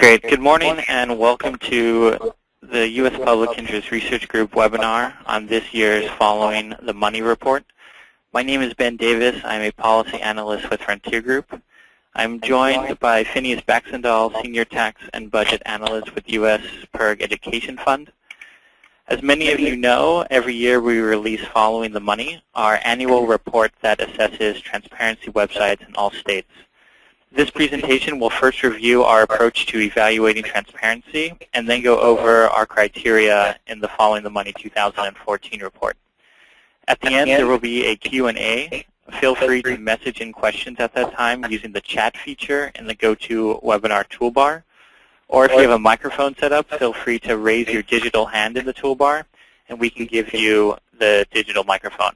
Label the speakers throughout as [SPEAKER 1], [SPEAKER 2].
[SPEAKER 1] Great. Good morning and welcome to the U.S. Public Interest Research Group webinar on this year's Following the Money report. My name is Ben Davis. I'm a policy analyst with Frontier Group. I'm joined by Phineas Baxendall, Senior Tax and Budget Analyst with U.S. PIRG Education Fund. As many of you know, every year we release Following the Money, our annual report that assesses transparency websites in all states. This presentation will first review our approach to evaluating transparency and then go over our criteria in the Following the Money 2014 report. At the end, there will be a Q&A. Feel free to message in questions at that time using the chat feature in the GoToWebinar toolbar. Or if you have a microphone set up, feel free to raise your digital hand in the toolbar, and we can give you the digital microphone.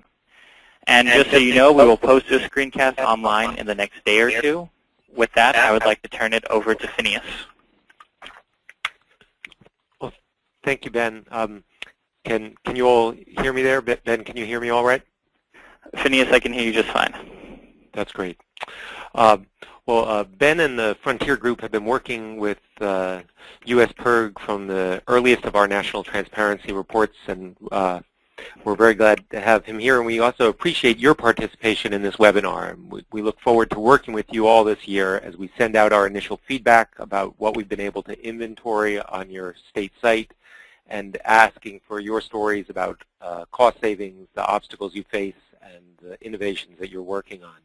[SPEAKER 1] And just so you know, we will post this screencast online in the next day or two. With that, I would like to turn it over to Phineas.
[SPEAKER 2] Well, thank you, Ben. Can you all hear me there? Ben, can you hear me all right?
[SPEAKER 1] Phineas, I can hear you just fine.
[SPEAKER 2] That's great. Ben and the Frontier Group have been working with U.S. PIRG from the earliest of our national transparency reports, and we're very glad to have him here, and we also appreciate your participation in this webinar. We look forward to working with you all this year as we send out our initial feedback about what we've been able to inventory on your state site and asking for your stories about cost savings, the obstacles you face, and the innovations that you're working on.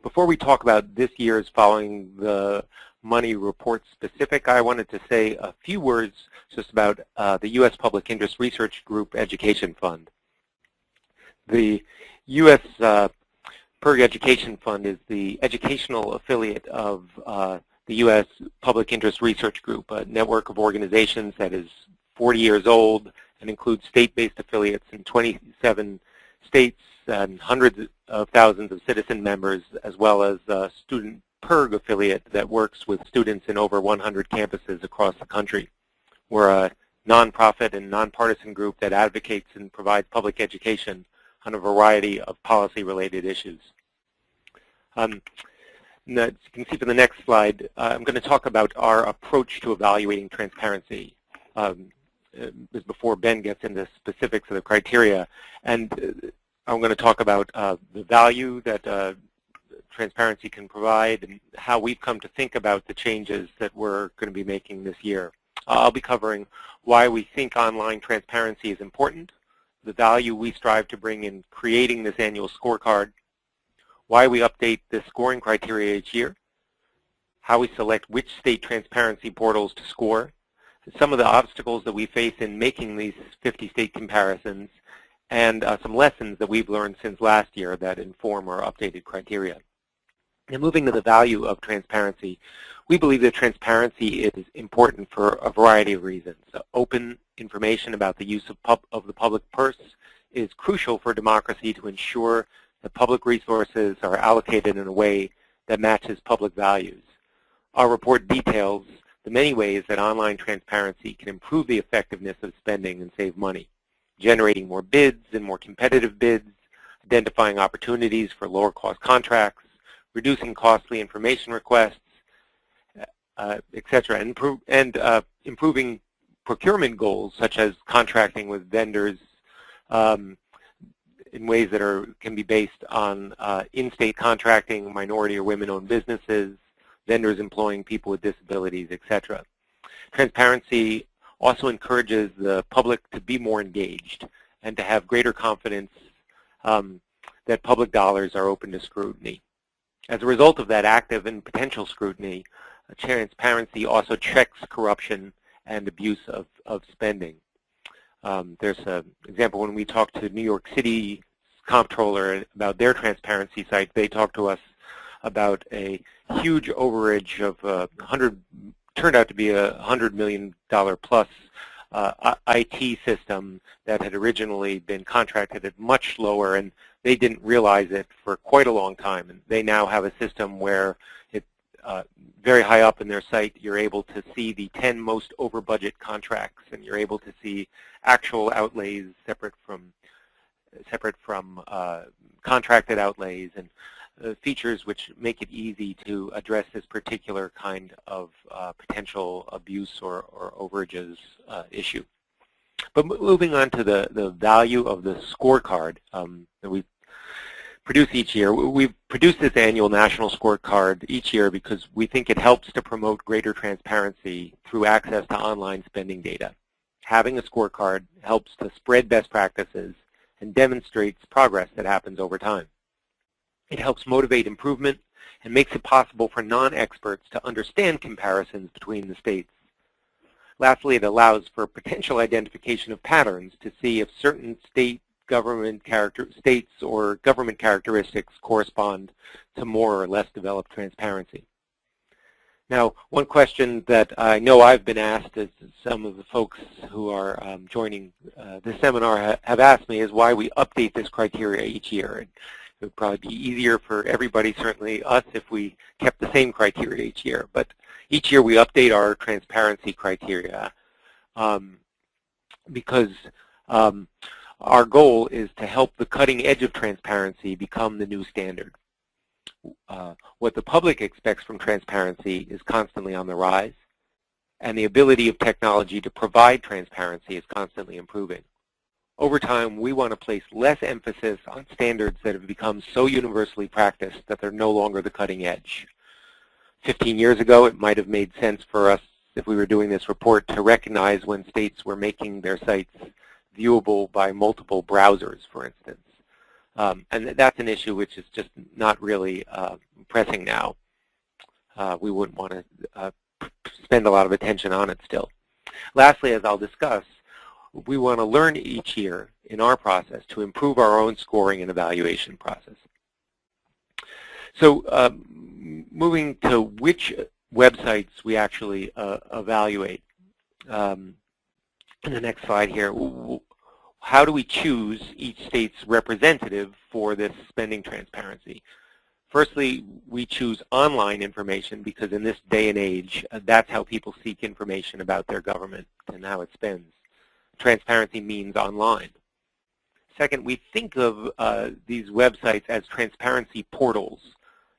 [SPEAKER 2] Before we talk about this year's Following the Money report specific, I wanted to say a few words just about the U.S. Public Interest Research Group Education Fund. The U.S. PIRG Education Fund is the educational affiliate of the U.S. Public Interest Research Group, a network of organizations that is 40 years old and includes state-based affiliates in 27 states and hundreds of thousands of citizen members, as well as a student PIRG affiliate that works with students in over 100 campuses across the country. We're a nonprofit and nonpartisan group that advocates and provides public education on a variety of policy-related issues. As you can see from the next slide, I'm going to talk about our approach to evaluating transparency. This before Ben gets into specifics of the criteria, and I'm going to talk about the value that transparency can provide and how we've come to think about the changes that we're going to be making this year. I'll be covering why we think online transparency is important, the value we strive to bring in creating this annual scorecard, why we update the scoring criteria each year, how we select which state transparency portals to score, some of the obstacles that we face in making these 50-state comparisons, and some lessons that we've learned since last year that inform our updated criteria. Now, moving to the value of transparency, we believe that transparency is important for a variety of reasons. Open information about the use of the public purse is crucial for democracy to ensure that public resources are allocated in a way that matches public values. Our report details the many ways that online transparency can improve the effectiveness of spending and save money, generating more bids and more competitive bids, identifying opportunities for lower cost contracts, reducing costly information requests, etc., and improving procurement goals such as contracting with vendors in ways that can be based on in-state contracting, minority or women-owned businesses, vendors employing people with disabilities, etc. Transparency also encourages the public to be more engaged and to have greater confidence that public dollars are open to scrutiny. As a result of that active and potential scrutiny, transparency also checks corruption and abuse of spending. There's an example when we talked to New York City comptroller about their transparency site. They talked to us about a huge overage of turned out to be $100 million plus IT system that had originally been contracted at much lower, and they didn't realize it for quite a long time. And they now have a system where very high up in their site, you're able to see the 10 most over budget contracts, and you're able to see actual outlays separate from contracted outlays. And features which make it easy to address this particular kind of potential abuse or overages issue. But moving on to the value of the scorecard that we produce each year. We've produced this annual national scorecard each year because we think it helps to promote greater transparency through access to online spending data. Having a scorecard helps to spread best practices and demonstrates progress that happens over time. It helps motivate improvement and makes it possible for non-experts to understand comparisons between the states. Lastly, it allows for potential identification of patterns to see if certain states or government characteristics correspond to more or less developed transparency. Now, one question that I know I've been asked, as some of the folks who are joining this seminar have asked me, is why we update this criteria each year. It would probably be easier for everybody, certainly us, if we kept the same criteria each year. But each year we update our transparency criteria because our goal is to help the cutting edge of transparency become the new standard. What the public expects from transparency is constantly on the rise, and the ability of technology to provide transparency is constantly improving. Over time, we want to place less emphasis on standards that have become so universally practiced that they're no longer the cutting edge. 15 years ago, it might have made sense for us, if we were doing this report, to recognize when states were making their sites viewable by multiple browsers, for instance. And that's an issue which is just not really pressing now. We wouldn't want to spend a lot of attention on it still. Lastly, as I'll discuss, we want to learn each year in our process to improve our own scoring and evaluation process. So moving to which websites we actually evaluate. In the next slide here, how do we choose each state's representative for this spending transparency? Firstly, we choose online information because in this day and age, that's how people seek information about their government and how it spends. Transparency means online. Second, we think of these websites as transparency portals.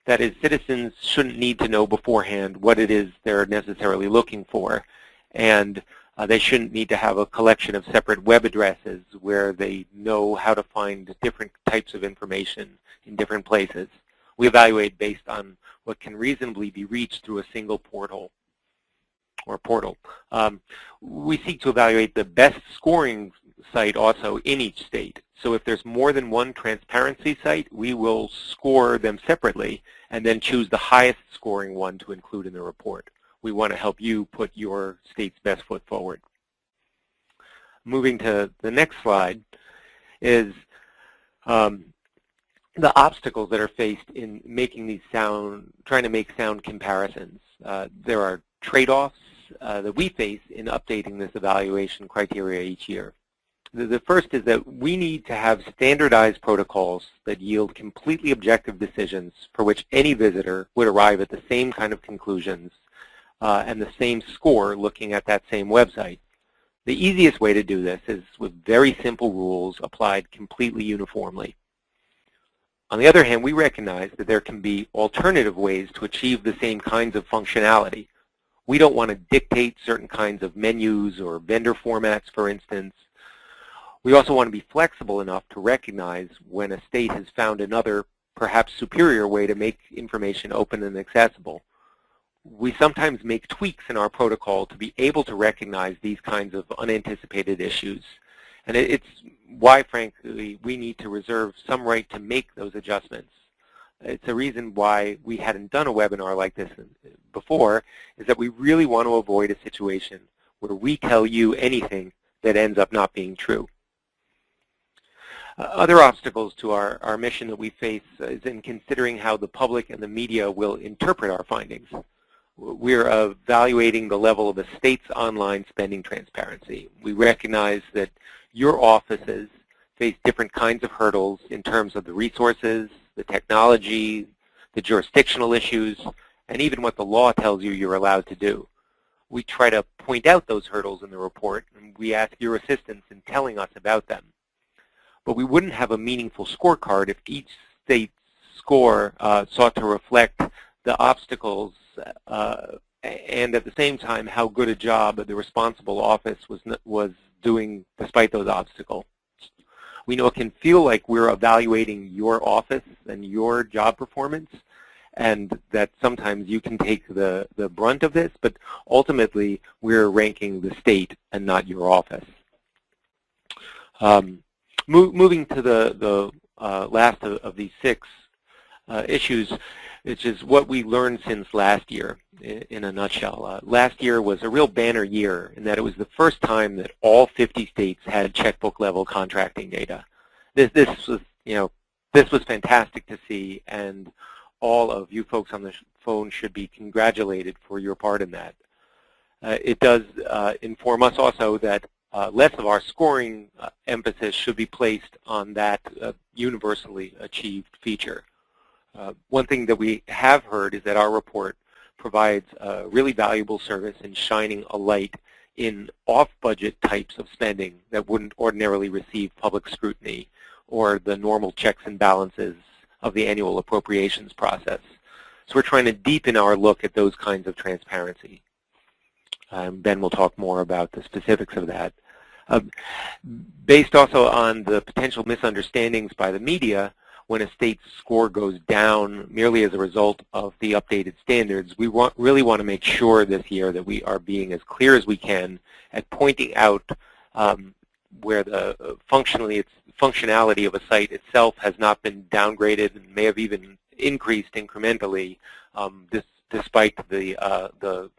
[SPEAKER 2] That is, citizens shouldn't need to know beforehand what it is they're necessarily looking for, and they shouldn't need to have a collection of separate web addresses where they know how to find different types of information in different places. We evaluate based on what can reasonably be reached through a single portal. We seek to evaluate the best scoring site also in each state. So if there's more than one transparency site, we will score them separately and then choose the highest scoring one to include in the report. We want to help you put your state's best foot forward. Moving to the next slide is the obstacles that are faced in making these trying to make sound comparisons. There are trade-offs that we face in updating this evaluation criteria each year. The first is that we need to have standardized protocols that yield completely objective decisions for which any visitor would arrive at the same kind of conclusions and the same score looking at that same website. The easiest way to do this is with very simple rules applied completely uniformly. On the other hand, we recognize that there can be alternative ways to achieve the same kinds of functionality. We don't want to dictate certain kinds of menus or vendor formats, for instance. We also want to be flexible enough to recognize when a state has found another, perhaps superior way to make information open and accessible. We sometimes make tweaks in our protocol to be able to recognize these kinds of unanticipated issues. And it's why, frankly, we need to reserve some right to make those adjustments. It's a reason why we hadn't done a webinar like this before, is that we really want to avoid a situation where we tell you anything that ends up not being true. Other obstacles to our mission that we face is in considering how the public and the media will interpret our findings. We're evaluating the level of a state's online spending transparency. We recognize that your offices face different kinds of hurdles in terms of the resources, the technology, the jurisdictional issues, and even what the law tells you you're allowed to do. We try to point out those hurdles in the report, and we ask your assistance in telling us about them. But we wouldn't have a meaningful scorecard if each state's score sought to reflect the obstacles and at the same time how good a job the responsible office was doing despite those obstacles. We know it can feel like we're evaluating your office and your job performance, and that sometimes you can take the brunt of this, but ultimately we're ranking the state and not your office. Moving to the last of these 6 issues, which is what we learned since last year in a nutshell. Last year was a real banner year in that it was the first time that all 50 states had checkbook level contracting data. This was fantastic to see, and all of you folks on the phone should be congratulated for your part in that. It does inform us also that less of our scoring emphasis should be placed on that universally achieved feature. One thing that we have heard is that our report provides a really valuable service in shining a light in off-budget types of spending that wouldn't ordinarily receive public scrutiny or the normal checks and balances of the annual appropriations process. So we're trying to deepen our look at those kinds of transparency. Ben will talk more about the specifics of that. Based also on the potential misunderstandings by the media, when a state's score goes down merely as a result of the updated standards, we really want to make sure this year that we are being as clear as we can at pointing out where the functionality of a site itself has not been downgraded and may have even increased incrementally despite the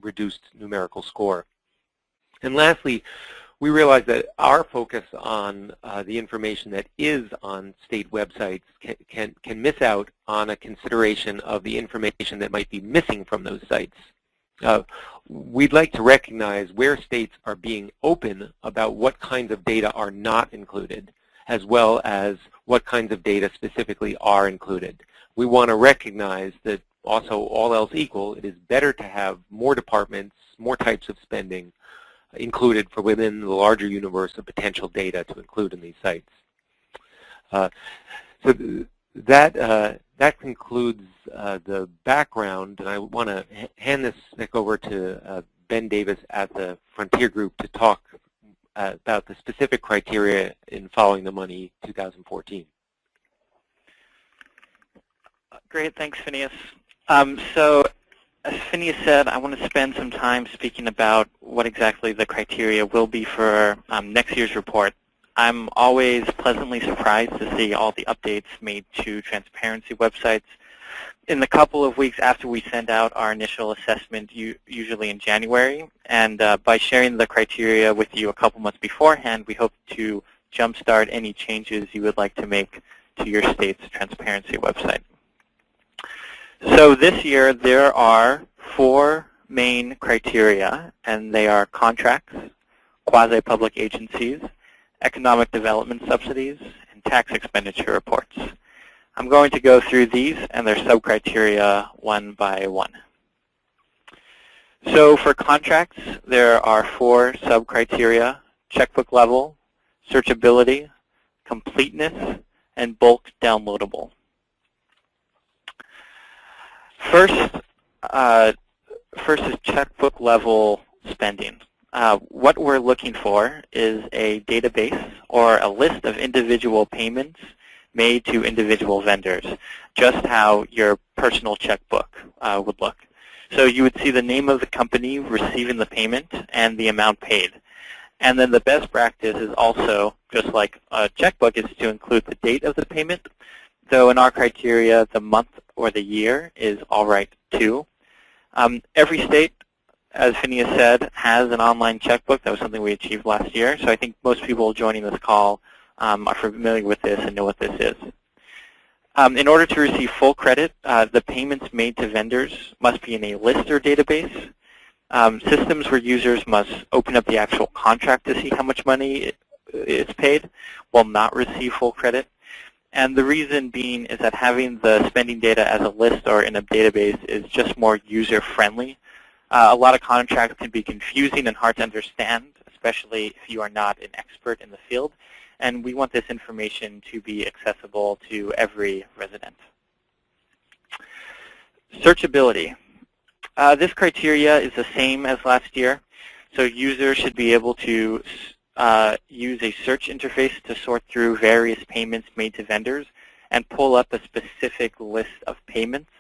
[SPEAKER 2] reduced numerical score. And lastly, we realize that our focus on the information that is on state websites can miss out on a consideration of the information that might be missing from those sites. We'd like to recognize where states are being open about what kinds of data are not included, as well as what kinds of data specifically are included. We want to recognize that also, all else equal, it is better to have more departments, more types of spending included for within the larger universe of potential data to include in these sites. So that concludes the background, and I want to hand this back over to Ben Davis at the Frontier Group to talk about the specific criteria in Following the Money 2014.
[SPEAKER 1] Great, thanks, Phineas. So, as Phineas said, I want to spend some time speaking about what exactly the criteria will be for next year's report. I'm always pleasantly surprised to see all the updates made to transparency websites. In the couple of weeks after we send out our initial assessment, usually in January, and by sharing the criteria with you a couple months beforehand, we hope to jumpstart any changes you would like to make to your state's transparency website. So this year there are 4 main criteria, and they are contracts, quasi-public agencies, economic development subsidies, and tax expenditure reports. I'm going to go through these and their sub-criteria one by one. So for contracts, there are 4 sub-criteria: checkbook level, searchability, completeness, and bulk downloadable. First is checkbook level spending. What we're looking for is a database or a list of individual payments made to individual vendors, just how your personal checkbook would look. So you would see the name of the company receiving the payment and the amount paid. And then the best practice is also, just like a checkbook, is to include the date of the payment, though in our criteria, the month or the year is all right too. Every state, as Phineas said, has an online checkbook. That was something we achieved last year. So I think most people joining this call are familiar with this and know what this is. In order to receive full credit, the payments made to vendors must be in a list or database. Systems where users must open up the actual contract to see how much money is paid will not receive full credit. And the reason being is that having the spending data as a list or in a database is just more user-friendly. A lot of contracts can be confusing and hard to understand, especially if you are not an expert in the field. and we want this information to be accessible to every resident. Searchability. This criteria is the same as last year, so users should be able to use a search interface to sort through various payments made to vendors and pull up a specific list of payments.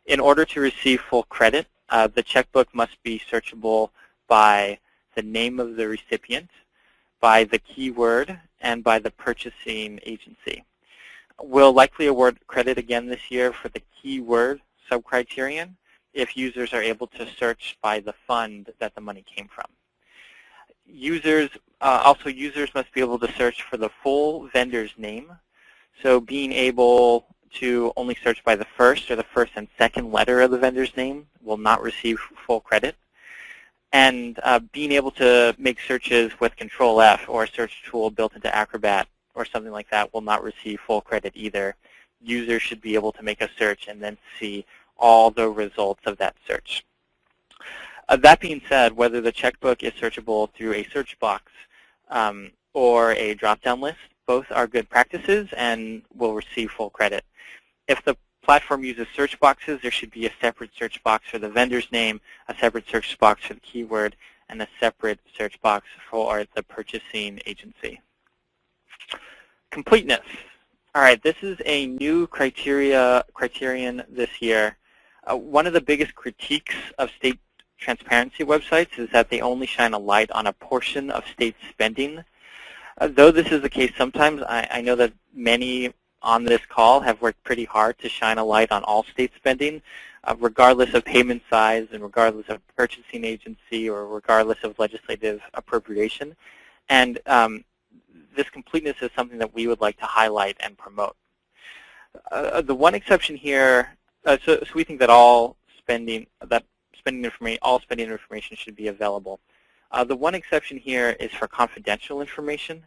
[SPEAKER 1] In order to receive full credit, the checkbook must be searchable by the name of the recipient, by the keyword, and by the purchasing agency. We'll likely award credit again this year for the keyword subcriterion if users are able to search by the fund that the money came from. Users must be able to search for the full vendor's name. So being able to only search by the first or the first and second letter of the vendor's name will not receive full credit. And being able to make searches with Control F or a search tool built into Acrobat or something like that will not receive full credit either. Users should be able to make a search and then see all the results of that search. That being said, whether the checkbook is searchable through a search box or a drop-down list, both are good practices and will receive full credit. If the platform uses search boxes, there should be a separate search box for the vendor's name, a separate search box for the keyword, and a separate search box for the purchasing agency. Completeness. All right, this is a new criterion this year. One of the biggest critiques of state transparency websites is that they only shine a light on a portion of state spending. Though this is the case sometimes, I know that many on this call have worked pretty hard to shine a light on all state spending, regardless of payment size and regardless of purchasing agency or regardless of legislative appropriation. And this completeness is something that we would like to highlight and promote. The one exception here, so we think that all spending information should be available. The one exception here is for confidential information.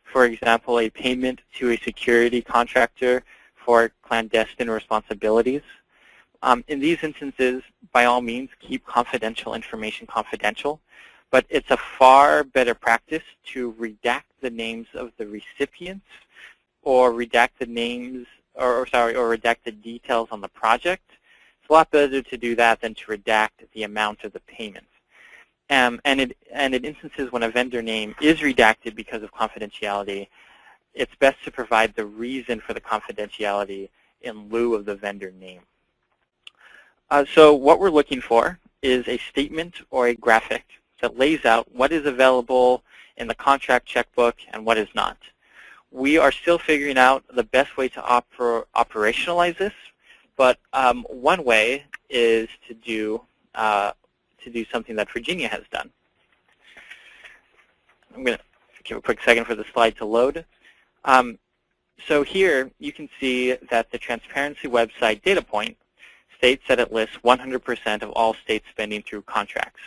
[SPEAKER 1] For example, a payment to a security contractor for clandestine responsibilities. In these instances, by all means, keep confidential information confidential, but it's a far better practice to redact the names of the recipients or redact the names, or redact the details on the project. It's a lot better to do that than to redact the amount of the payment. And in instances when a vendor name is redacted because of confidentiality, it's best to provide the reason for the confidentiality in lieu of the vendor name. So what we're looking for is a statement or a graphic that lays out what is available in the contract checkbook and what is not. We are still figuring out the best way to operationalize this, but one way is to do something that Virginia has done. I'm going to give a quick second for the slide to load. So here you can see that the transparency website data point states that it lists 100% of all state spending through contracts.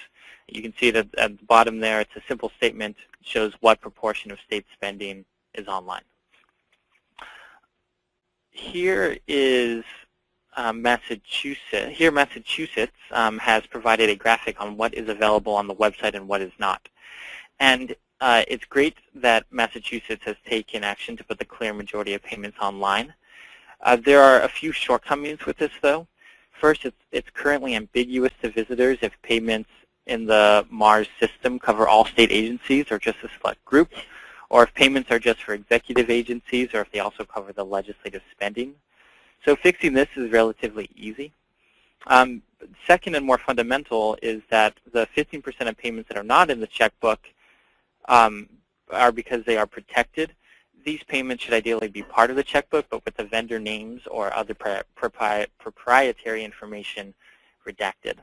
[SPEAKER 1] You can see that at the bottom there, it's a simple statement, shows what proportion of state spending is online. Here is Massachusetts. Here Massachusetts has provided a graphic on what is available on the website and what is not. And it's great that Massachusetts has taken action to put the clear majority of payments online. There are a few shortcomings with this, though. First, it's currently ambiguous to visitors if payments in the MARS system cover all state agencies or just a select group, or if payments are just for executive agencies, or if they also cover the legislative spending. So fixing this is relatively easy. Second and more fundamental is that the 15% of payments that are not in the checkbook are because they are protected. These payments should ideally be part of the checkbook, but with the vendor names or other proprietary information redacted.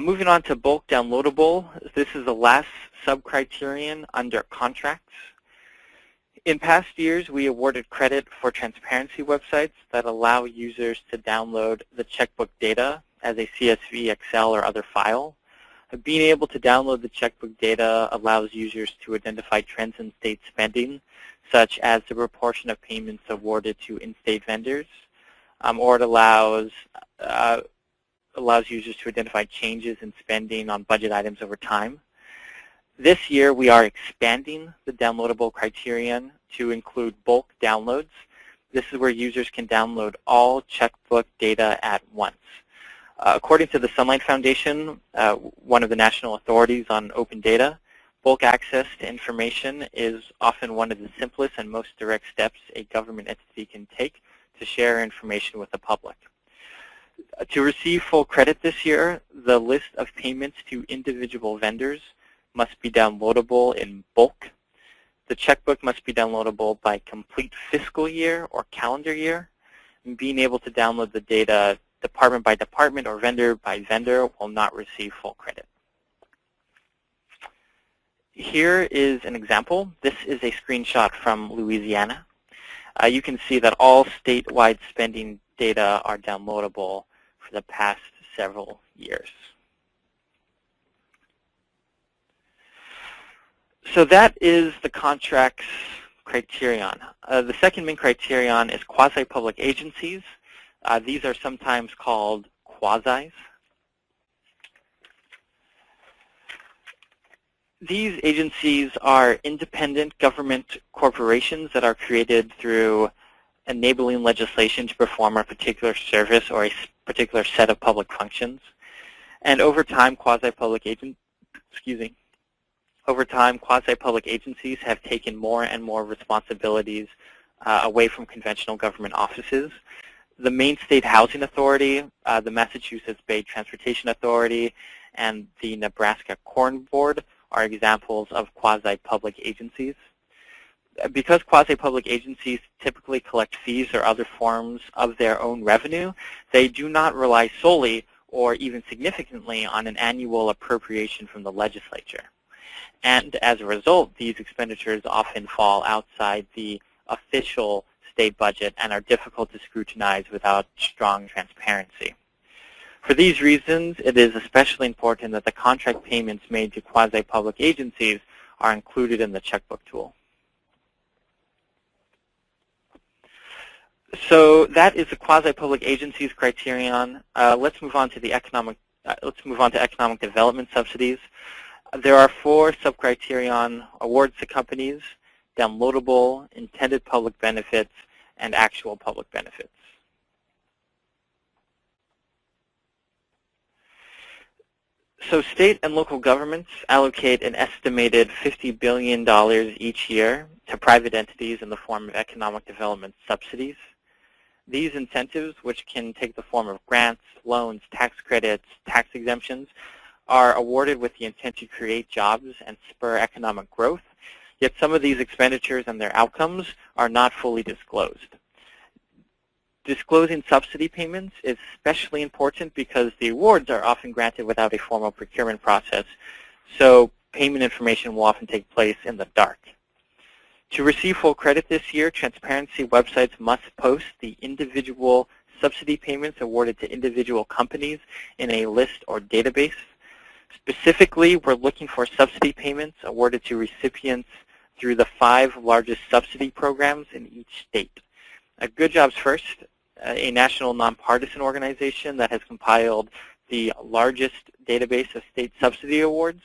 [SPEAKER 1] Moving on to bulk downloadable, this is the last subcriterion under contracts. In past years, we awarded credit for transparency websites that allow users to download the checkbook data as a CSV, Excel, or other file. Being able to download the checkbook data allows users to identify trends in state spending, such as the proportion of payments awarded to in-state vendors, or it allows users to identify changes in spending on budget items over time. This year, we are expanding the downloadable criterion to include bulk downloads. This is where users can download all checkbook data at once. According to the Sunlight Foundation, one of the national authorities on open data, bulk access to information is often one of the simplest and most direct steps a government entity can take to share information with the public. To receive full credit this year, the list of payments to individual vendors must be downloadable in bulk. The checkbook must be downloadable by complete fiscal year or calendar year. And being able to download the data department by department or vendor by vendor will not receive full credit. Here is an example. This is a screenshot from Louisiana. You can see that all statewide spending data are downloadable for the past several years. So that is the contract's criterion. The second main criterion is quasi-public agencies. These are sometimes called quasis. These agencies are independent government corporations that are created through enabling legislation to perform a particular service or a particular set of public functions. And over time, quasi-public agencies have taken more and more responsibilities away from conventional government offices. The Maine State Housing Authority, the Massachusetts Bay Transportation Authority, and the Nebraska Corn Board are examples of quasi-public agencies. Because quasi-public agencies typically collect fees or other forms of their own revenue, they do not rely solely or even significantly on an annual appropriation from the legislature. And as a result, these expenditures often fall outside the official state budget and are difficult to scrutinize without strong transparency. For these reasons, it is especially important that the contract payments made to quasi-public agencies are included in the checkbook tool. So that is the quasi-public agencies criterion. Let's move on to economic development subsidies. There are 4 sub-criterion: awards to companies, downloadable, intended public benefits, and actual public benefits. So state and local governments allocate an estimated $50 billion each year to private entities in the form of economic development subsidies. These incentives, which can take the form of grants, loans, tax credits, tax exemptions, are awarded with the intent to create jobs and spur economic growth, yet some of these expenditures and their outcomes are not fully disclosed. Disclosing subsidy payments is especially important because the awards are often granted without a formal procurement process, so payment information will often take place in the dark. To receive full credit this year, transparency websites must post the individual subsidy payments awarded to individual companies in a list or database. Specifically, we're looking for subsidy payments awarded to recipients through the 5 largest subsidy programs in each state. Good Jobs First, a national nonpartisan organization that has compiled the largest database of state subsidy awards,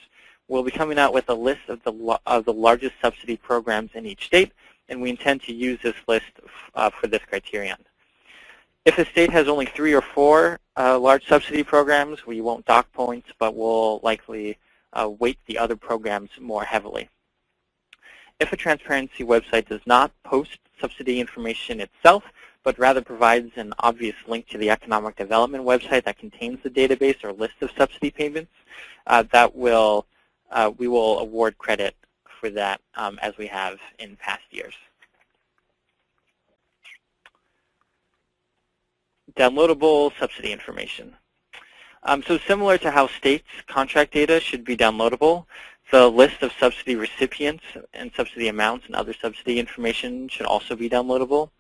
[SPEAKER 1] will be coming out with a list of the largest subsidy programs in each state, and we intend to use this list for this criterion. If a state has only 3 or 4 large subsidy programs, we won't dock points, but we'll likely weight the other programs more heavily. If a transparency website does not post subsidy information itself, but rather provides an obvious link to the economic development website that contains the database or list of subsidy payments, we will award credit for that as we have in past years. Downloadable subsidy information. So similar to how states' contract data should be downloadable, the list of subsidy recipients and subsidy amounts and other subsidy information should also be downloadable.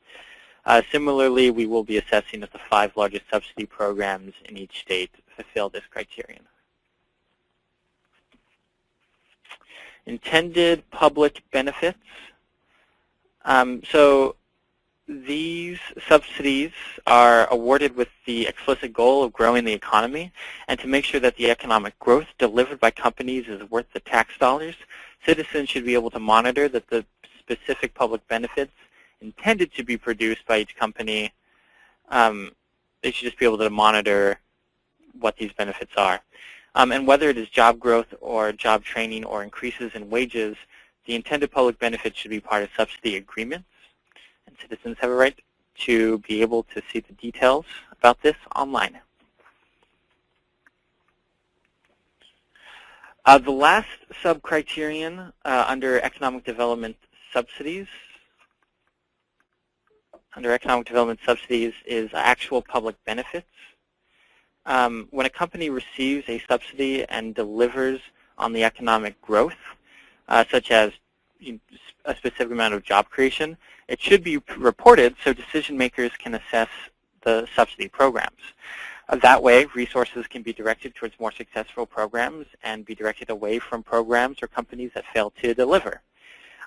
[SPEAKER 1] Similarly, we will be assessing if the 5 largest subsidy programs in each state fulfill this criterion. Intended public benefits. So these subsidies are awarded with the explicit goal of growing the economy, and to make sure that the economic growth delivered by companies is worth the tax dollars, citizens should be able to monitor that the specific public benefits intended to be produced by each company, they should just be able to monitor what these benefits are. And whether it is job growth or job training or increases in wages, the intended public benefits should be part of subsidy agreements. And citizens have a right to be able to see the details about this online. The last sub-criterion under economic development subsidies is actual public benefits. When a company receives a subsidy and delivers on the economic growth, such as a specific amount of job creation, it should be reported so decision makers can assess the subsidy programs. That way, resources can be directed towards more successful programs and be directed away from programs or companies that fail to deliver.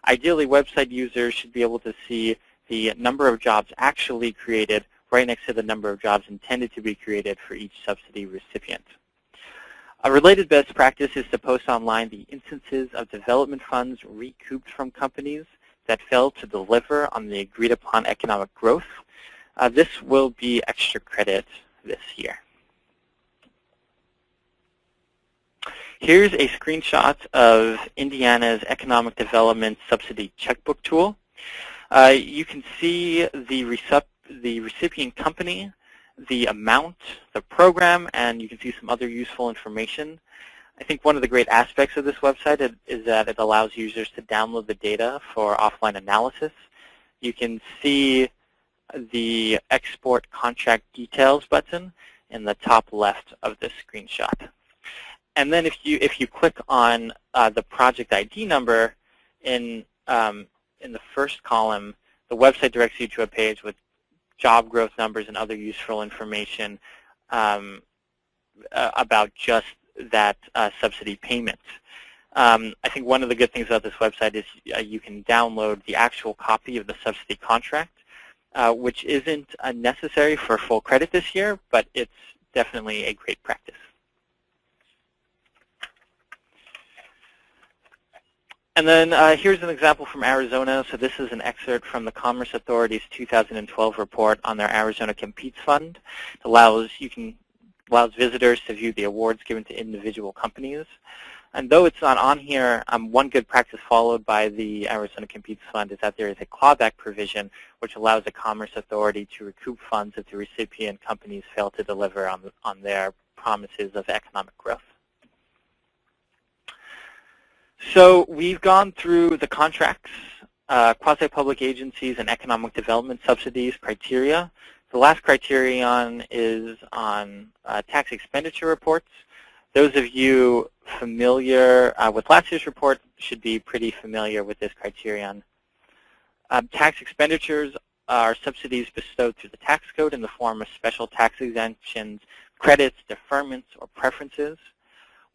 [SPEAKER 1] Ideally, website users should be able to see the number of jobs actually created right next to the number of jobs intended to be created for each subsidy recipient. A related best practice is to post online the instances of development funds recouped from companies that fail to deliver on the agreed upon economic growth. This will be extra credit this year. Here's a screenshot of Indiana's Economic Development Subsidy Checkbook tool. You can see the recipient company, the amount, the program, and you can see some other useful information. I think one of the great aspects of this website is that it allows users to download the data for offline analysis. You can see the Export Contract Details button in the top left of this screenshot. And then if you click on the project ID number in the first column, the website directs you to a page with job growth numbers and other useful information about just that subsidy payment. I think one of the good things about this website is you can download the actual copy of the subsidy contract, which isn't necessary for full credit this year, but it's definitely a great practice. And then here's an example from Arizona. So this is an excerpt from the Commerce Authority's 2012 report on their Arizona Competes Fund. It allows visitors to view the awards given to individual companies. And though it's not on here, one good practice followed by the Arizona Competes Fund is that there is a clawback provision which allows the Commerce Authority to recoup funds if the recipient companies fail to deliver on their promises of economic growth. So we've gone through the contracts, quasi-public agencies, and economic development subsidies criteria. The last criterion is on tax expenditure reports. Those of you familiar with last year's report should be pretty familiar with this criterion. Tax expenditures are subsidies bestowed through the tax code in the form of special tax exemptions, credits, deferments, or preferences.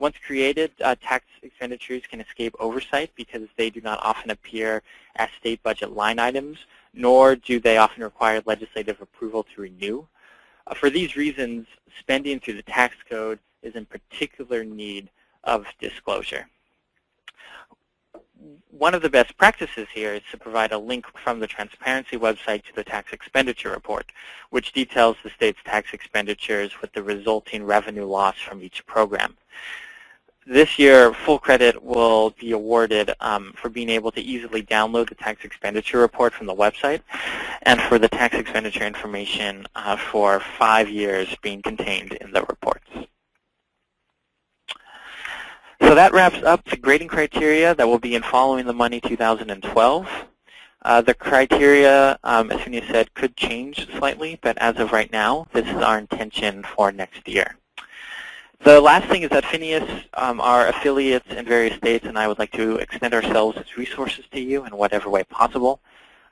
[SPEAKER 1] Once created, tax expenditures can escape oversight because they do not often appear as state budget line items, nor do they often require legislative approval to renew. For these reasons, spending through the tax code is in particular need of disclosure. One of the best practices here is to provide a link from the transparency website to the tax expenditure report, which details the state's tax expenditures with the resulting revenue loss from each program. This year, full credit will be awarded for being able to easily download the tax expenditure report from the website and for the tax expenditure information for 5 years being contained in the reports. So that wraps up the grading criteria that will be in Following the Money 2012. The criteria, as Phineas said, could change slightly, but as of right now, this is our intention for next year. The last thing is that Phineas, our affiliates in various states, and I would like to extend ourselves as resources to you in whatever way possible.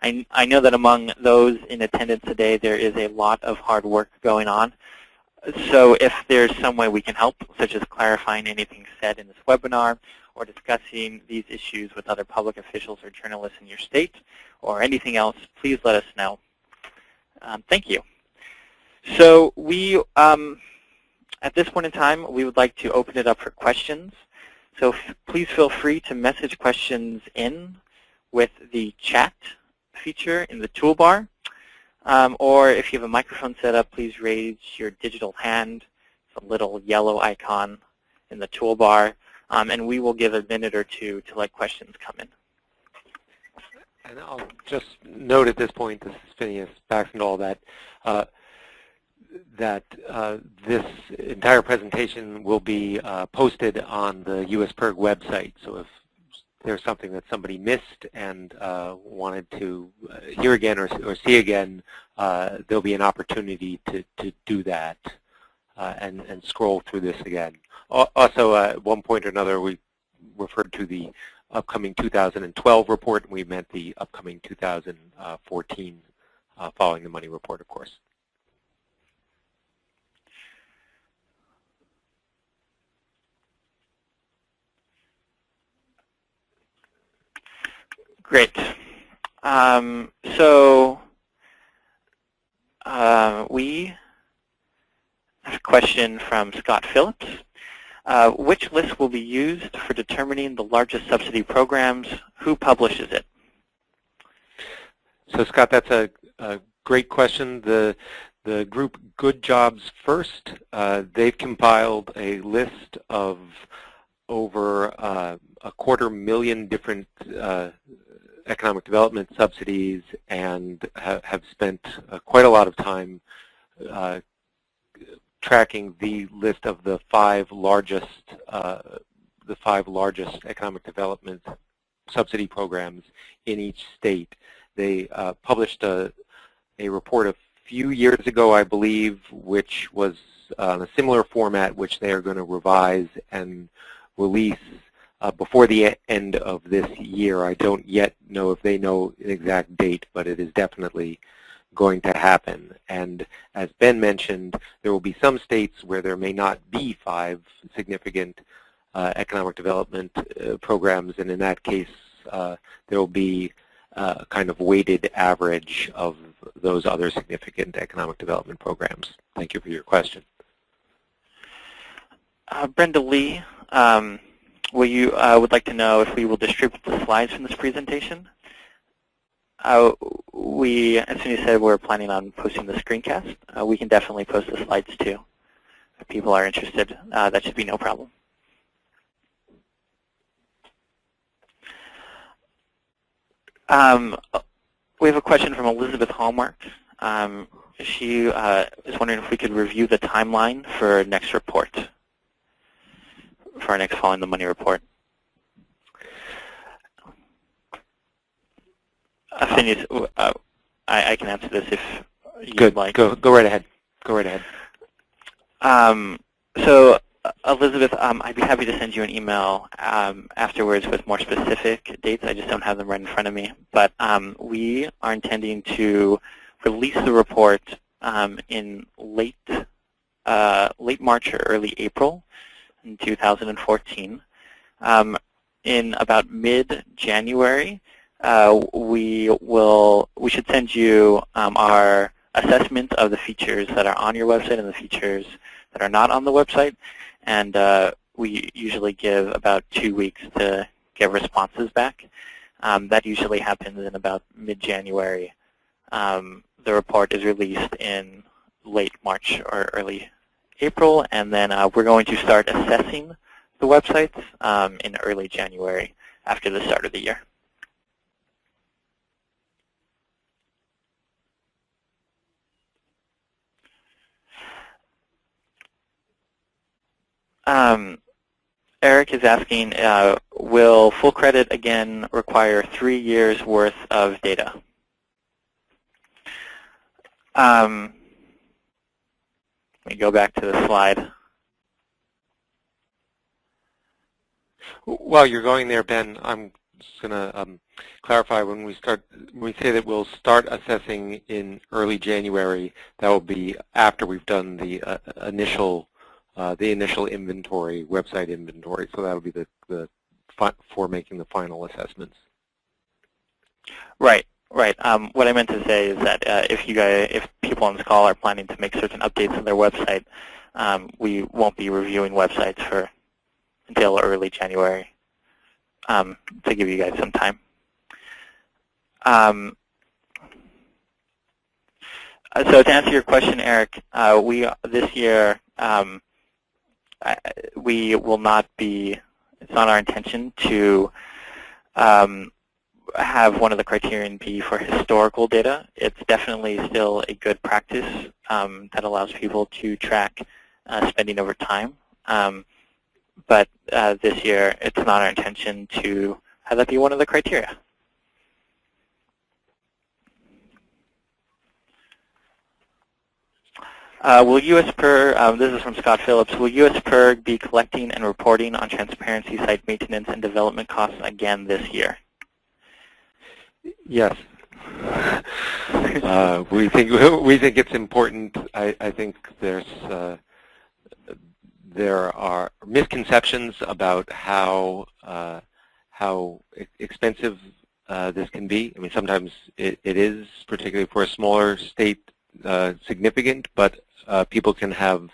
[SPEAKER 1] I know that among those in attendance today, there is a lot of hard work going on. So if there's some way we can help, such as clarifying anything said in this webinar, or discussing these issues with other public officials or journalists in your state, or anything else, please let us know. Thank you. So we, at this point in time, we would like to open it up for questions. So please feel free to message questions in with the chat feature in the toolbar. Or if you have a microphone set up, please raise your digital hand. It's a little yellow icon in the toolbar. And we will give a minute or two to let questions come in.
[SPEAKER 2] And I'll just note at this point, this is Phineas Baxendall, that this entire presentation will be posted on the US PIRG website. So if there's something that somebody missed and wanted to hear again or see again, there'll be an opportunity to do that and scroll through this again. Also, at one point or another, we referred to the upcoming 2012 report, and we meant the upcoming 2014 following the money report, of course.
[SPEAKER 1] Great. We have a question from Scott Phillips. Which list will be used for determining the largest subsidy programs? Who publishes it?
[SPEAKER 2] So Scott, that's a great question. The group Good Jobs First, they've compiled a list of over 250,000 different economic development subsidies and have spent quite a lot of time tracking the list of the five largest economic development subsidy programs in each state. They published a report a few years ago, I believe, which was a similar format, which they are going to revise and release before the end of this year. I don't yet know if they know an exact date, but it is definitely going to happen. And as Ben mentioned, there will be some states where there may not be five significant economic development programs, and in that case, there will be a kind of weighted average of those other significant economic development programs. Thank you for your question.
[SPEAKER 1] Brenda Lee, you would like to know if we will distribute the slides from this presentation. As soon as you said we're planning on posting the screencast, we can definitely post the slides too. If people are interested, that should be no problem. We have a question from Elizabeth Hallmark. She is wondering if we could review the timeline for our next report, for our next Following the Money report. Phineas, I can answer this if you'd like.
[SPEAKER 2] Go right ahead. Go right ahead.
[SPEAKER 1] So, Elizabeth, I'd be happy to send you an email afterwards with more specific dates. I just don't have them right in front of me. But we are intending to release the report in late March or early April in 2014. In about mid-January, we should send you our assessment of the features that are on your website and the features that are not on the website. And we usually give about 2 weeks to get responses back. That usually happens in about mid-January. The report is released in late March or early April, and then we're going to start assessing the websites in early January after the start of the year. Eric is asking, will full credit again require 3 years worth of data? Let me go back to the slide.
[SPEAKER 2] While you're going there, Ben, I'm just going to clarify when we say that we'll start assessing in early January, that will be after we've done the initial inventory, website inventory. So that'll be the for making the final assessments.
[SPEAKER 1] Right. Right. What I meant to say is that if people on this call are planning to make certain updates on their website, we won't be reviewing websites until early January to give you guys some time. So to answer your question, Eric, this year we will not be. It's not our intention to have one of the criterion be for historical data. It's definitely still a good practice that allows people to track spending over time. But this year, it's not our intention to have that be one of the criteria. Will US PIRG, this is from Scott Phillips, will US PIRG be collecting and reporting on transparency site maintenance and development costs again this year?
[SPEAKER 2] Yes. We think it's important. I think there are misconceptions about how expensive this can be. I mean, sometimes it is, particularly for a smaller state, significant, but people can have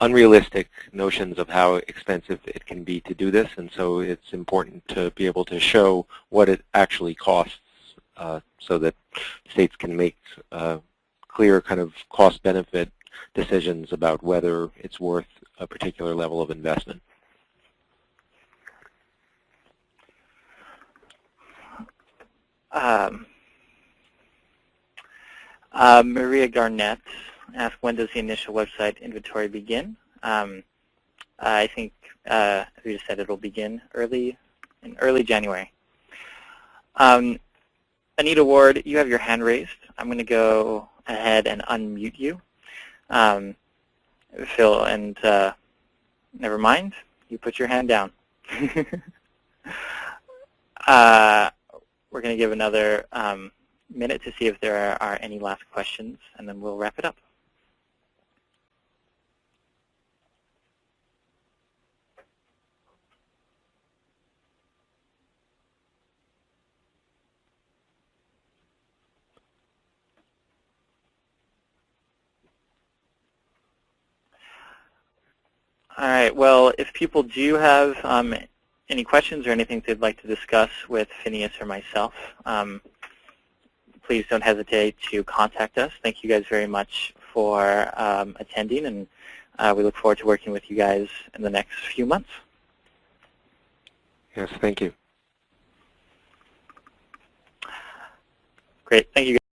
[SPEAKER 2] unrealistic notions of how expensive it can be to do this, and so it's important to be able to show what it actually costs so that states can make clear kind of cost-benefit decisions about whether it's worth a particular level of investment.
[SPEAKER 1] Maria Garnett asked, when does the initial website inventory begin? I think, as we just said, it'll begin in early January. Anita Ward, you have your hand raised. I'm going to go ahead and unmute you. Phil, and never mind, you put your hand down. We're going to give another minute to see if there are any last questions, and then we'll wrap it up. All right, well, if people do have any questions or anything they'd like to discuss with Phineas or myself, please don't hesitate to contact us. Thank you guys very much for attending, and we look forward to working with you guys in the next few months.
[SPEAKER 2] Yes, thank you.
[SPEAKER 1] Great, thank you.